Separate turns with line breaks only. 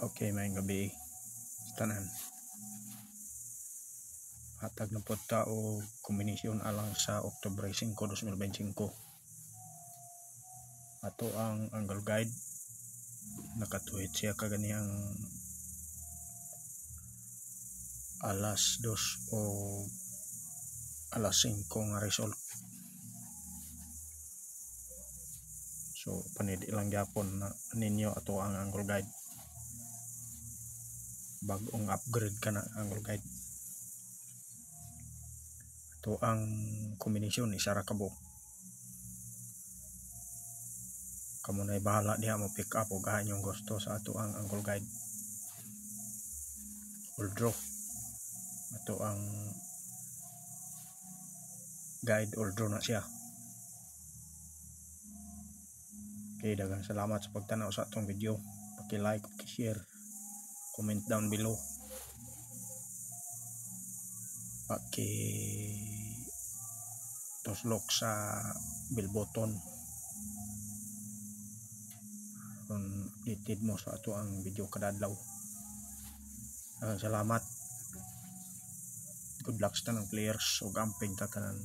Okay, may gabi tanan. Hatag na po tao kombinasyon alang sa Oktubre 5, 2025. Ato ang angle guide. Nakatuhit siya kaganiyang alas 2 o alas 5 nga result. So panidi lang gyapon na ninyo ato ang angle guide. Bagong upgrade ka na angle guide. Ito ang kombinasyon isa ra kabo. Kamo na'y bahala diha mo pick up o gahan yung gusto sa ato ang angle guide. All draw. Ito ang guide all draw na siya. Okay, daghang salamat sa pagtanaw sa atong video. Paki-like, paki-share, comment down below. Tuslok sa bell button kung updated mo sa ato ang video kada adlaw. Salamat. Good luck sa tanang players ug amping tatanan.